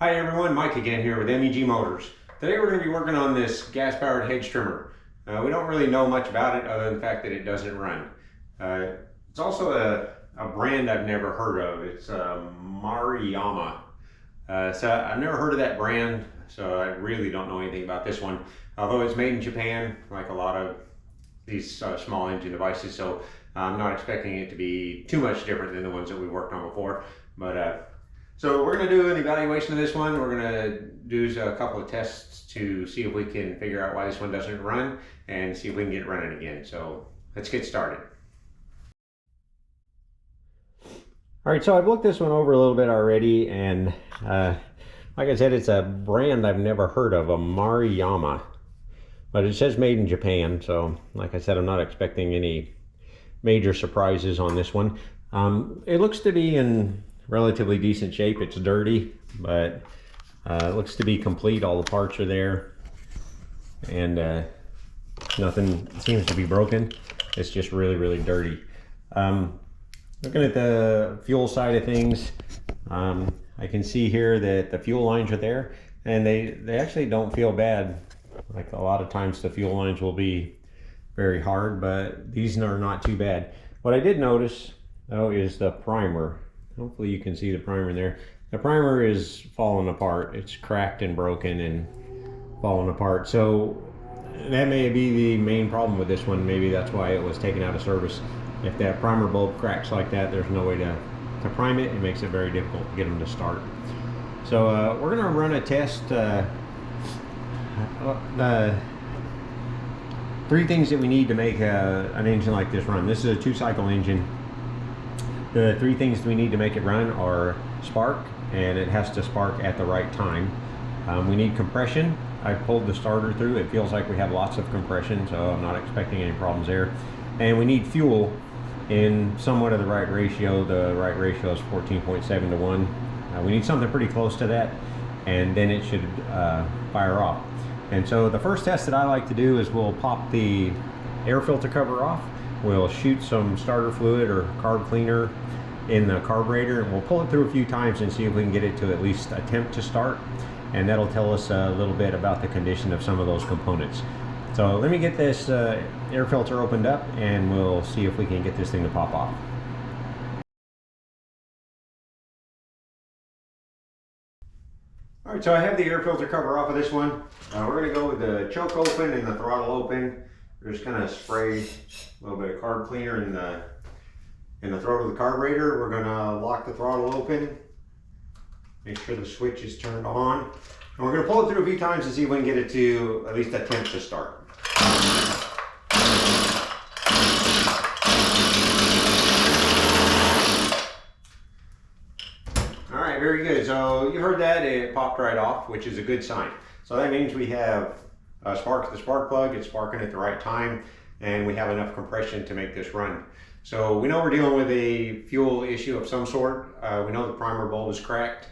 Hi everyone, Mike again here with MEG Motors. Today we're going to be working on this gas-powered hedge trimmer. We don't really know much about it other than the fact that it doesn't run. It's also a brand I've never heard of. It's Maruyama. So I've never heard of that brand, so I really don't know anything about this one. Although it's made in Japan, like a lot of these small engine devices, so I'm not expecting it to be too much different than the ones that we've worked on before. But so we're going to do an evaluation of this one. We're going to do a couple of tests to see if we can figure out why this one doesn't run and see if we can get it running again. So let's get started. All right, so I've looked this one over a little bit already, and like I said, it's a brand I've never heard of, a Maruyama. But it says made in Japan, so like I said, I'm not expecting any major surprises on this one. It looks to be in relatively decent shape. It's dirty, but it looks to be complete. All the parts are there, and nothing seems to be broken. It's just really dirty. Looking at the fuel side of things, I can see here that the fuel lines are there, and they actually don't feel bad. Like a lot of times the fuel lines will be very hard, but these are not too bad. What I did notice though is the primer. Hopefully you can see the primer there. The primer is falling apart. It's cracked and broken and falling apart. So that may be the main problem with this one. Maybe that's why it was taken out of service. If that primer bulb cracks like that, there's no way to prime it. It makes it very difficult to get them to start. So we're gonna run a test. Three things that we need to make an engine like this run. This is a 2-cycle engine. The three things we need to make it run are spark, and it has to spark at the right time. We need compression. I pulled the starter through. It feels like we have lots of compression, so I'm not expecting any problems there. And we need fuel in somewhat of the right ratio. The right ratio is 14.7 to 1. We need something pretty close to that, and then it should fire off. And so the first test that I like to do is we'll pop the air filter cover off. We'll shoot some starter fluid or carb cleaner in the carburetor, and we'll pull it through a few times and see if we can get it to at least attempt to start. And that'll tell us a little bit about the condition of some of those components. So let me get this air filter opened up, and we'll see if we can get this thing to pop off. All right, so I have the air filter cover off of this one. We're going to go with the choke open and the throttle open. We're just going to spray a little bit of carb cleaner in the throat of the carburetor. We're going to lock the throttle open, make sure the switch is turned on, and we're going to pull it through a few times to see if we can get it to at least attempt to start. All right, very good. So you heard that, it popped right off, which is a good sign. So that means we have the spark plug, it's sparking at the right time, and we have enough compression to make this run. So we know we're dealing with a fuel issue of some sort. We know the primer bulb is cracked,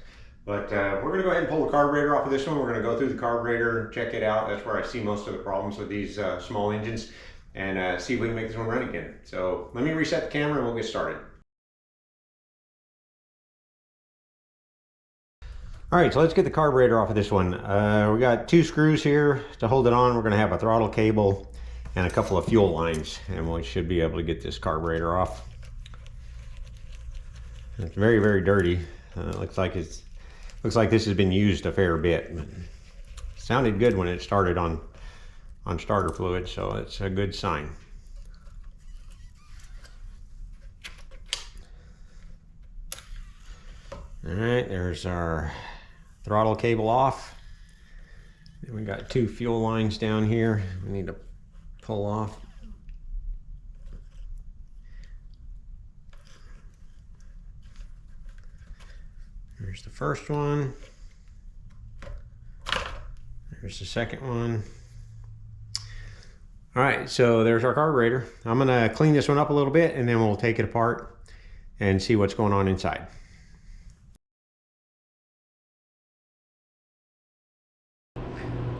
but we're gonna go ahead and pull the carburetor off of this one. We're gonna go through the carburetor, check it out. That's where I see most of the problems with these small engines, and see if we can make this one run again. So let me reset the camera and we'll get started. All right, so let's get the carburetor off of this one. We got 2 screws here to hold it on. We're gonna have a throttle cable and a couple of fuel lines, and we should be able to get this carburetor off. It's very dirty. Looks like this has been used a fair bit. But it sounded good when it started on starter fluid, so it's a good sign. All right, there's our throttle cable off. And we got 2 fuel lines down here we need to pull off. There's the first one. There's the second one. All right, so there's our carburetor. I'm gonna clean this one up a little bit, and then we'll take it apart and see what's going on inside.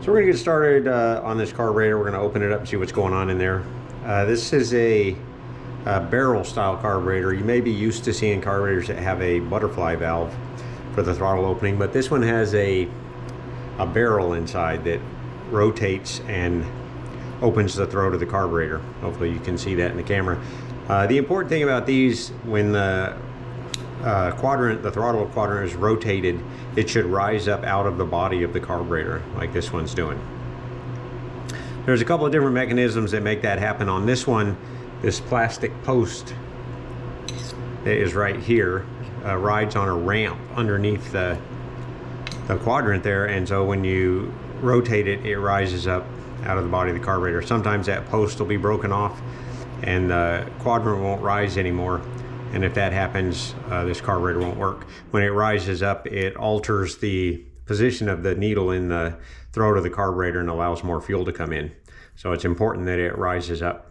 So we're going to get started on this carburetor. We're going to open it up and see what's going on in there. This is a barrel style carburetor. You may be used to seeing carburetors that have a butterfly valve. for the throttle opening, but this one has a barrel inside that rotates and opens the throat of the carburetor. Hopefully you can see that in the camera. The important thing about these, when the throttle quadrant is rotated, it should rise up out of the body of the carburetor like this one's doing. There's a couple of different mechanisms that make that happen. On this one, this plastic post that is right here rides on a ramp underneath the quadrant there, and so when you rotate it, it rises up out of the body of the carburetor. Sometimes that post will be broken off and the quadrant won't rise anymore, and if that happens, this carburetor won't work. When it rises up, it alters the position of the needle in the throat of the carburetor and allows more fuel to come in. So it's important that it rises up.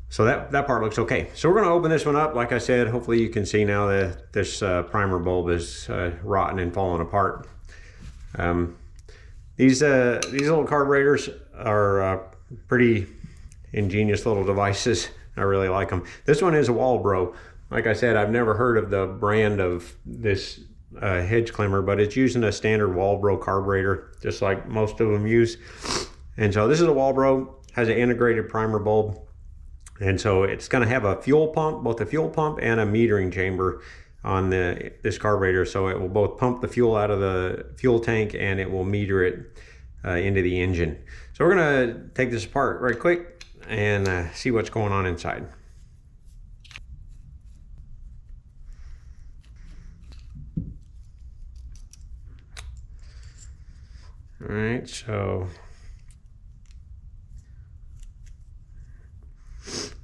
So that part looks okay. So we're going to open this one up. Like I said, hopefully you can see now that this primer bulb is rotten and falling apart. These little carburetors are pretty ingenious little devices. I really like them. This one is a Walbro. Like I said, I've never heard of the brand of this hedge climber, but it's using a standard Walbro carburetor, just like most of them use. And so this is a Walbro, has an integrated primer bulb. And so it's going to have a fuel pump, both a fuel pump and a metering chamber on this carburetor. So it will both pump the fuel out of the fuel tank and it will meter it into the engine. So we're going to take this apart right quick and see what's going on inside. All right, so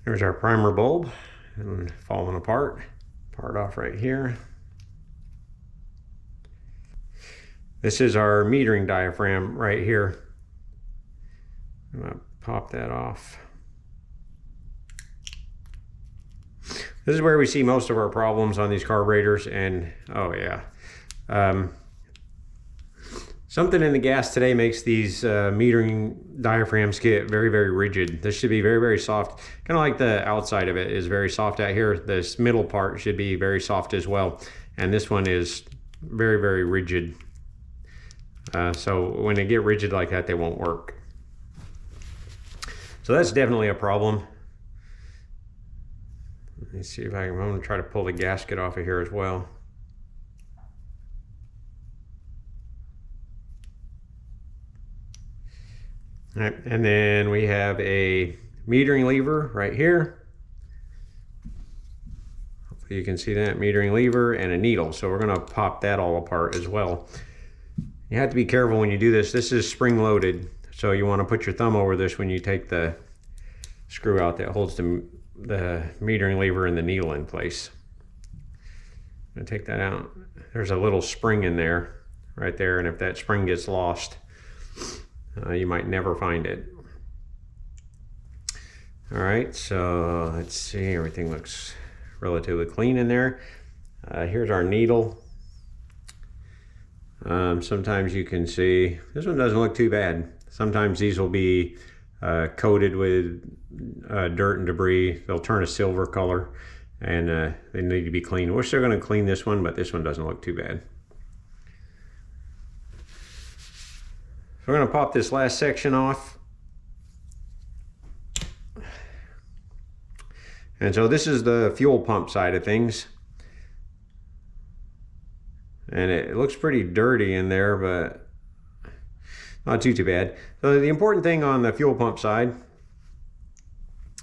there's our primer bulb and falling apart. Part off right here. This is our metering diaphragm right here. I'm gonna pop that off. This is where we see most of our problems on these carburetors, and oh yeah. Something in the gas today makes these metering diaphragms get very, very rigid. This should be very, very soft. Kind of like the outside of it is very soft out here. This middle part should be very soft as well. And this one is very, very rigid. So when they get rigid like that, they won't work. So that's definitely a problem. Let me see if I'm going to try to pull the gasket off of here as well. All right, and then we have a metering lever right here. Hopefully you can see that metering lever and a needle. So we're going to pop that all apart as well. You have to be careful when you do this. This is spring loaded, so you want to put your thumb over this when you take the screw out that holds the metering lever and the needle in place. I'm going to take that out. There's a little spring in there, right there, and if that spring gets lost, you might never find it. All right, so let's see, everything looks relatively clean in there. Here's our needle. Sometimes you can see, this one doesn't look too bad. Sometimes these will be coated with dirt and debris. They'll turn a silver color and they need to be cleaned. We're still going to clean this one, but this one doesn't look too bad. We're going to pop this last section off. And so this is the fuel pump side of things. And it looks pretty dirty in there, but not too bad. So the important thing on the fuel pump side,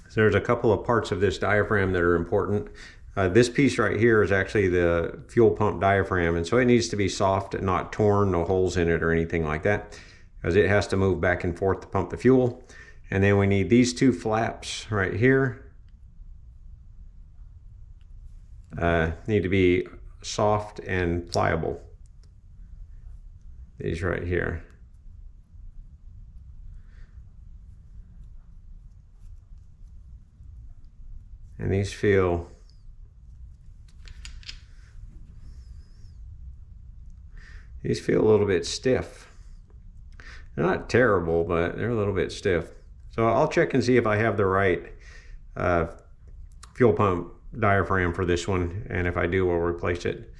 so there's a couple of parts of this diaphragm that are important. This piece right here is actually the fuel pump diaphragm, and so it needs to be soft and not torn, no holes in it or anything like that, because it has to move back and forth to pump the fuel. And then we need these two flaps right here. Need to be soft and pliable. These right here. And these feel a little bit stiff. They're not terrible, but they're a little bit stiff. So I'll check and see if I have the right fuel pump diaphragm for this one, and if I do, we'll replace it.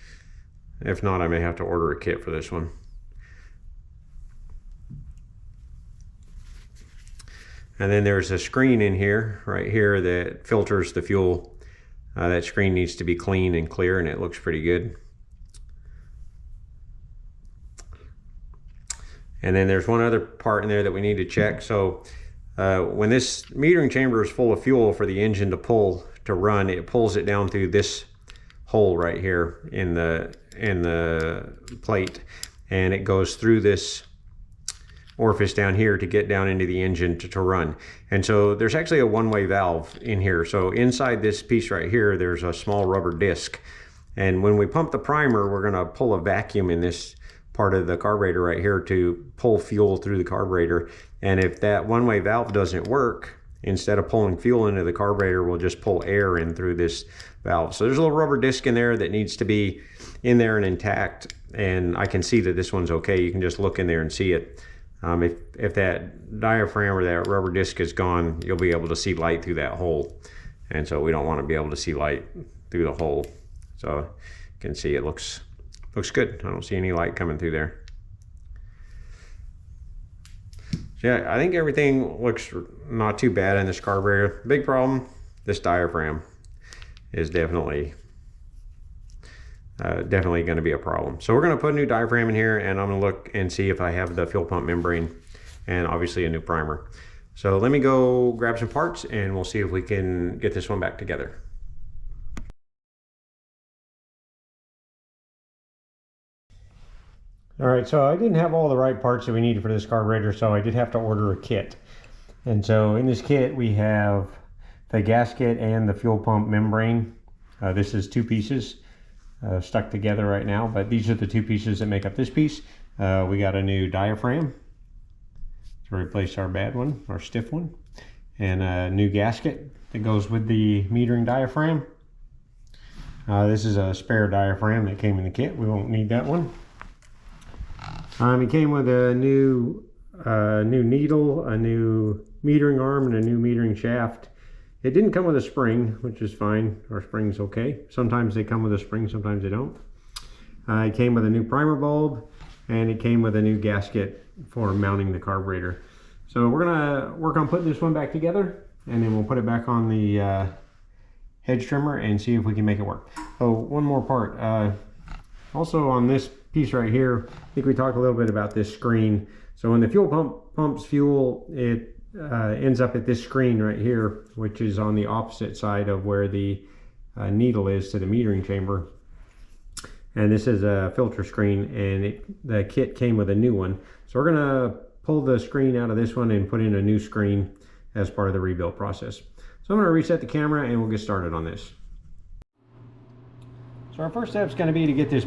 If not, I may have to order a kit for this one. And then there's a screen in here, right here, that filters the fuel. That screen needs to be clean and clear, and it looks pretty good. And then there's one other part in there that we need to check. So when this metering chamber is full of fuel for the engine to run, it pulls it down through this hole right here in the plate, and it goes through this orifice down here to get down into the engine to run. And so there's actually a one-way valve in here. So inside this piece right here, there's a small rubber disc. And when we pump the primer, we're gonna pull a vacuum in this part of the carburetor right here to pull fuel through the carburetor. And if that one-way valve doesn't work, instead of pulling fuel into the carburetor, we'll just pull air in through this valve. So there's a little rubber disc in there that needs to be in there and intact. And I can see that this one's okay. You can just look in there and see it. If that diaphragm or that rubber disc is gone, you'll be able to see light through that hole. And so we don't want to be able to see light through the hole. So you can see it looks good. I don't see any light coming through there. So yeah, I think everything looks not too bad in this carburetor. Big problem, this diaphragm is definitely going to be a problem. So we're going to put a new diaphragm in here, and I'm going to look and see if I have the fuel pump membrane and obviously a new primer. So let me go grab some parts and we'll see if we can get this one back together. All right, so I didn't have all the right parts that we needed for this carburetor, so I did have to order a kit. And so in this kit, we have the gasket and the fuel pump membrane. This is 2 pieces. Stuck together right now, but these are the 2 pieces that make up this piece. We got a new diaphragm to replace our bad one, our stiff one, and a new gasket that goes with the metering diaphragm. This is a spare diaphragm that came in the kit. We won't need that one. It came with a new needle, a new metering arm, and a new metering shaft. It didn't come with a spring, which is fine. Our spring's okay. Sometimes they come with a spring, sometimes they don't. It came with a new primer bulb, and it came with a new gasket for mounting the carburetor. So we're gonna work on putting this one back together, and then we'll put it back on the hedge trimmer and see if we can make it work. Oh, one more part. Also on this piece right here, I think we talked a little bit about this screen. So when the fuel pump pumps fuel, it ends up at this screen right here, which is on the opposite side of where the needle is to the metering chamber. And this is a filter screen, and the kit came with a new one. So we're gonna pull the screen out of this one and put in a new screen as part of the rebuild process. So I'm gonna reset the camera and we'll get started on this. So our first step is going to be to get this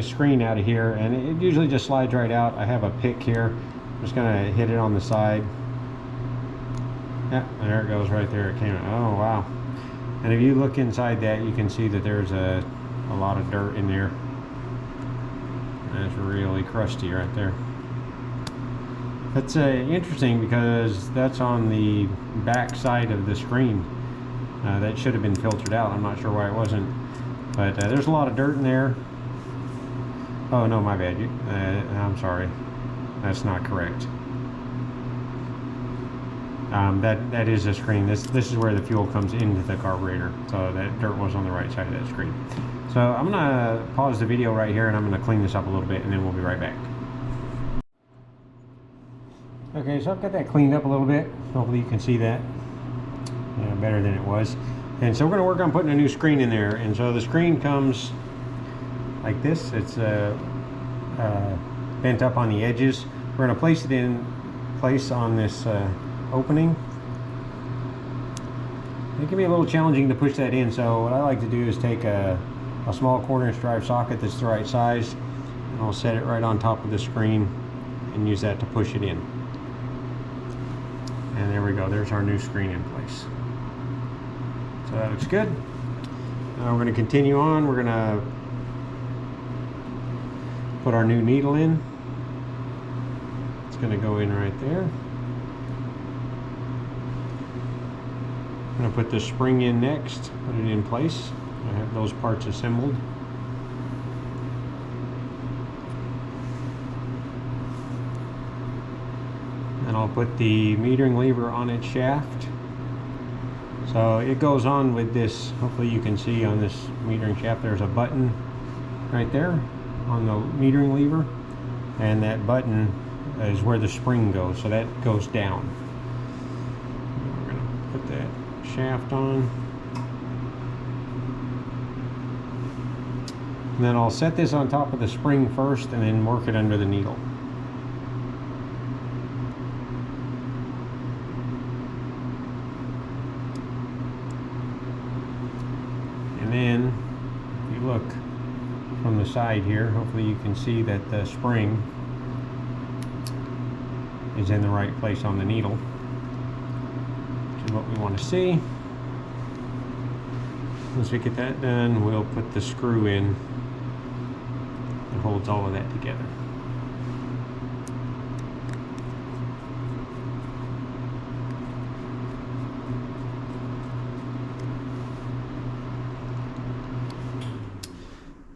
screen out of here, and it usually just slides right out. I have a pick here. I'm just going to hit it on the side. Yeah, there it goes right there. It came out. Oh wow. And if you look inside that, you can see that there's a lot of dirt in there. That's really crusty right there. That's interesting because that's on the back side of the screen. That should have been filtered out. I'm not sure why it wasn't. But there's a lot of dirt in there. Oh no, my bad. I'm sorry. That's not correct. That is a screen. This is where the fuel comes into the carburetor. So that dirt was on the right side of that screen. So I'm gonna pause the video right here and I'm gonna clean this up a little bit and then we'll be right back. Okay, so I've got that cleaned up a little bit. Hopefully you can see that better than it was. And so we're going to work on putting a new screen in there. And so the screen comes like this. It's bent up on the edges. We're going to place it in place on this opening. It can be a little challenging to push that in. So what I like to do is take a small 1/4" drive socket that's the right size, and I'll set it right on top of the screen and use that to push it in. And there we go. There's our new screen in place. So that looks good. Now we're going to continue on. We're going to put our new needle in. It's going to go in right there. I'm going to put the spring in next, put it in place. I have those parts assembled. and I'll put the metering lever on its shaft. So it goes on with this, hopefully you can see on this metering shaft there's a button right there on the metering lever, and that button is where the spring goes, so that goes down. We're going to put that shaft on. And then I'll set this on top of the spring first and then work it under the needle. And then, if you look from the side here, hopefully you can see that the spring is in the right place on the needle, which is what we want to see. Once we get that done, we'll put the screw in that holds all of that together.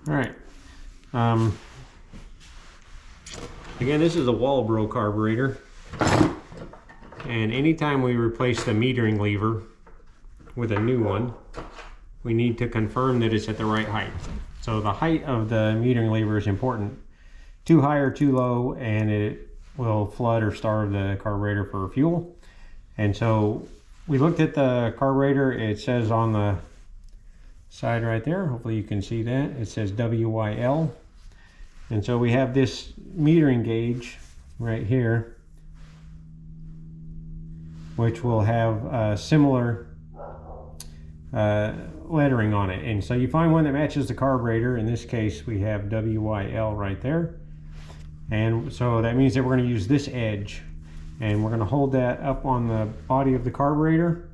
All right. Again, this is a Walbro carburetor, and anytime we replace the metering lever with a new one, we need to confirm that it's at the right height. So the height of the metering lever is important. Too high or too low, and it will flood or starve the carburetor for fuel. And so we looked at the carburetor. It says on the side right there, hopefully you can see that, it says WYL. And so we have this metering gauge right here, which will have similar lettering on it. And so you find one that matches the carburetor. In this case, we have WYL right there. And so that means that we're going to use this edge, and we're going to hold that up on the body of the carburetor.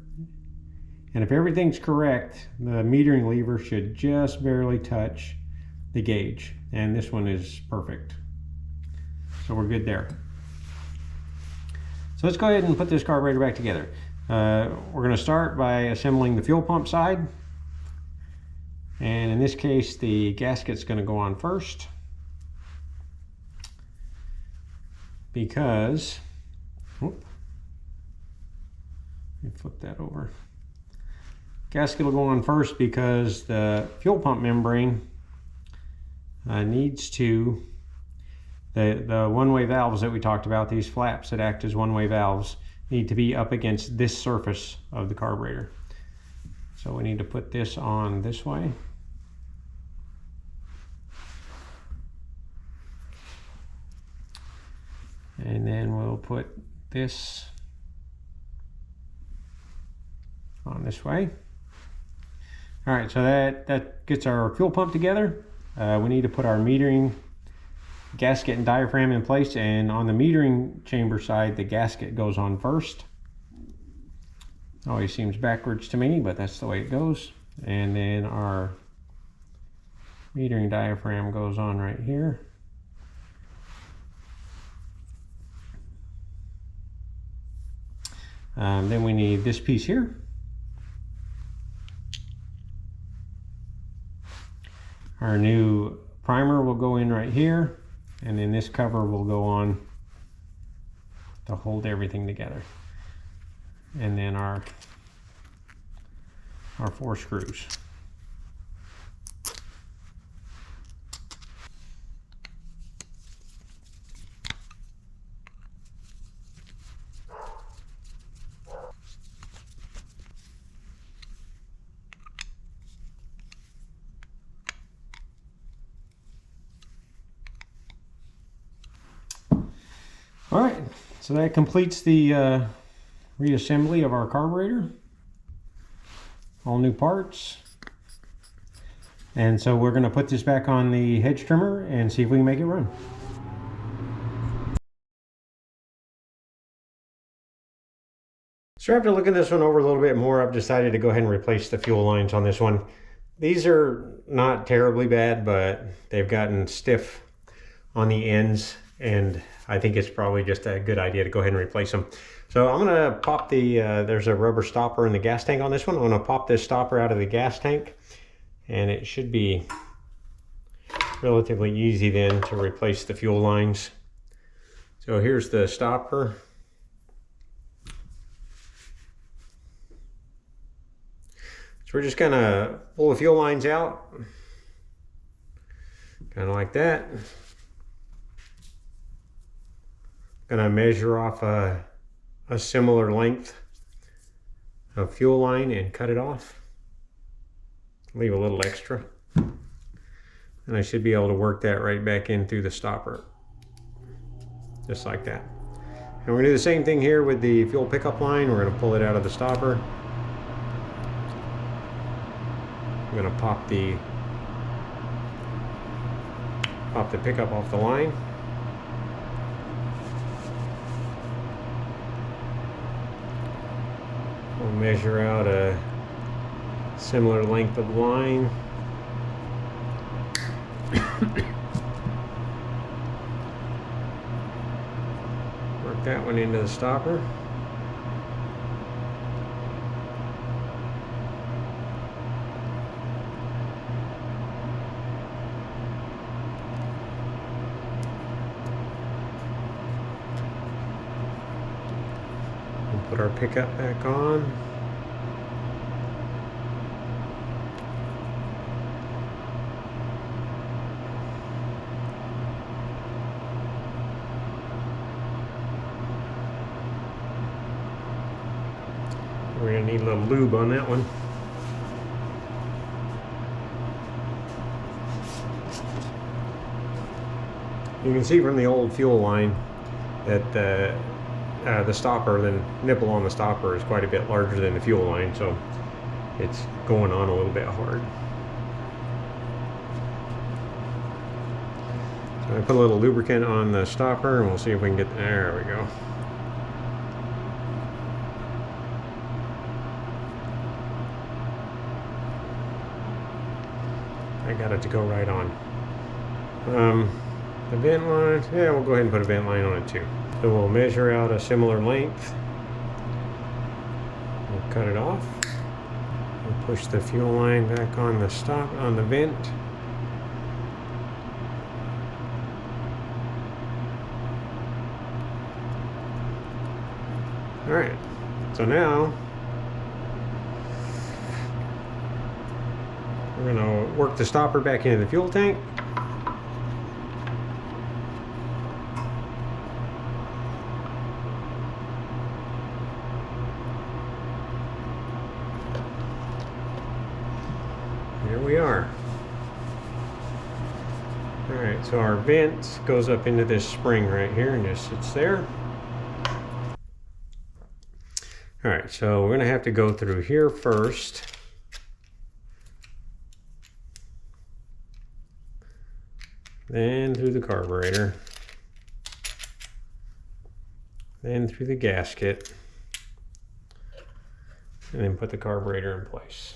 And if everything's correct, the metering lever should just barely touch the gauge. And this one is perfect. So we're good there. So let's go ahead and put this carburetor back together. We're going to start by assembling the fuel pump side. And in this case, the gasket's going to go on first, because, let me flip that over. Gasket will go on first because the fuel pump membrane needs to, the one-way valves that we talked about, these flaps that act as one-way valves, need to be up against this surface of the carburetor. So we need to put this on this way. And then we'll put this on this way. All right, so that gets our fuel pump together. We need to put our metering gasket and diaphragm in place, and on the metering chamber side, the gasket goes on first. Always seems backwards to me, but that's the way it goes. And then our metering diaphragm goes on right here. Then we need this piece here. Our new primer will go in right here, and then this cover will go on to hold everything together. And then our 4 screws. All right, so that completes the reassembly of our carburetor. All new parts. And so we're going to put this back on the hedge trimmer and see if we can make it run. So after looking this one over a little bit more, I've decided to go ahead and replace the fuel lines on this one. These are not terribly bad, but they've gotten stiff on the ends, and I think it's probably just a good idea to go ahead and replace them. So I'm going to pop the, there's a rubber stopper in the gas tank on this one. I'm going to pop this stopper out of the gas tank, and it should be relatively easy then to replace the fuel lines. So here's the stopper. So we're just gonna pull the fuel lines out, kind of like that. Gonna measure off a similar length of fuel line and cut it off. Leave a little extra. And I should be able to work that right back in through the stopper. Just like that. And we're gonna do the same thing here with the fuel pickup line. We're gonna pull it out of the stopper. I'm gonna pop the pickup off the line. We'll measure out a similar length of line. Work that one into the stopper. Put our pickup back on. We're going to need a little lube on that one. You can see from the old fuel line that the stopper, the nipple on the stopper is quite a bit larger than the fuel line, so it's going on a little bit hard. So I put a little lubricant on the stopper and we'll see if we can get, there we go. I got it to go right on. The vent line, yeah, we'll go ahead and put a vent line on it too. So we'll measure out a similar length. We'll cut it off. We'll push the fuel line back on the vent. All right, so now we're gonna work the stopper back into the fuel tank. Here we are. All right, so our vent goes up into this spring right here and just sits there. All right, so we're gonna have to go through here first. Then through the carburetor. Then through the gasket. And then put the carburetor in place.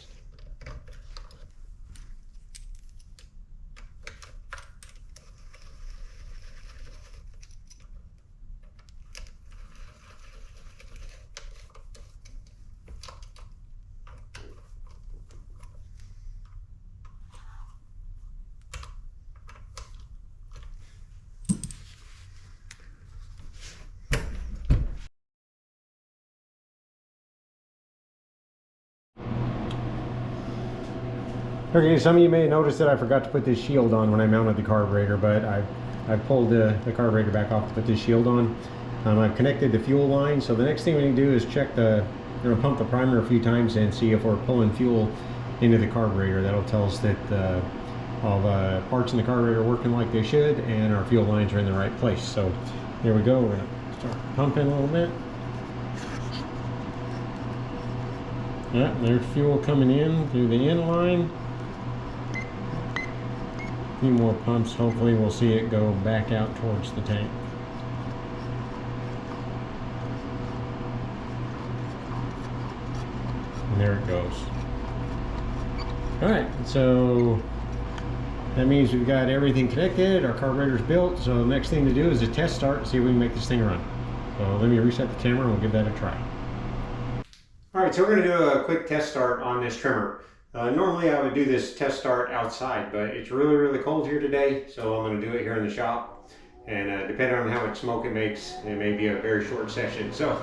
Okay, some of you may have noticed that I forgot to put this shield on when I mounted the carburetor, but I pulled the carburetor back off to put this shield on. I've connected the fuel line, so the next thing we need to do is check we're going to pump the primer a few times and see if we're pulling fuel into the carburetor. That'll tell us that all the parts in the carburetor are working like they should and our fuel lines are in the right place. So there we go, we're going to start pumping a little bit. Yeah, there's fuel coming in through the end line. A few more pumps, hopefully we'll see it go back out towards the tank. And there it goes. Alright, so that means we've got everything connected, our carburetor's built, so the next thing to do is a test start and see if we can make this thing run. So let me reset the camera and we'll give that a try. Alright, so we're going to do a quick test start on this trimmer. Normally I would do this test start outside, but it's really, really cold here today, so I'm going to do it here in the shop. And depending on how much smoke it makes, it may be a very short session. So,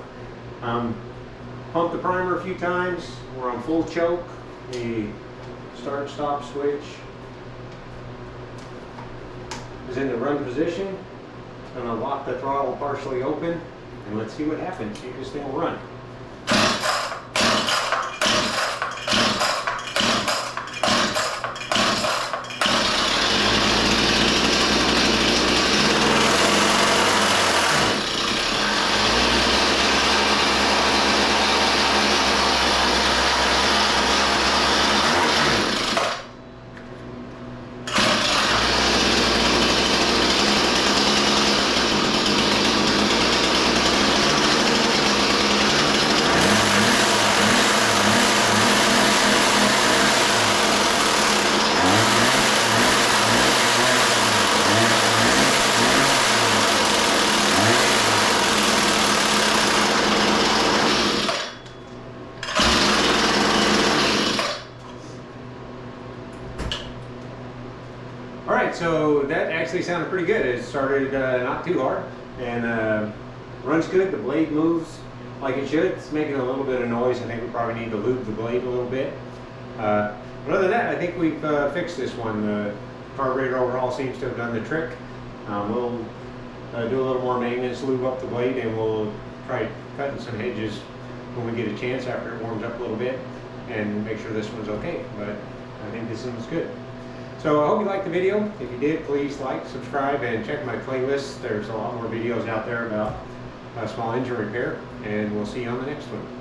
pump the primer a few times. We're on full choke. The start-stop switch is in the run position. I'm going to lock the throttle partially open, and let's see what happens. See if this thing will run. Alright, so that actually sounded pretty good. It started not too hard and runs good. The blade moves like it should. It's making a little bit of noise. I think we probably need to lube the blade a little bit. But other than that, I think we've fixed this one. The carburetor overhaul seems to have done the trick. We'll do a little more maintenance, lube up the blade, and we'll try cutting some hedges when we get a chance after it warms up a little bit and make sure this one's okay. But I think this one's good. So I hope you liked the video. If you did, please like, subscribe, and check my playlist. There's a lot more videos out there about small engine repair, and we'll see you on the next one.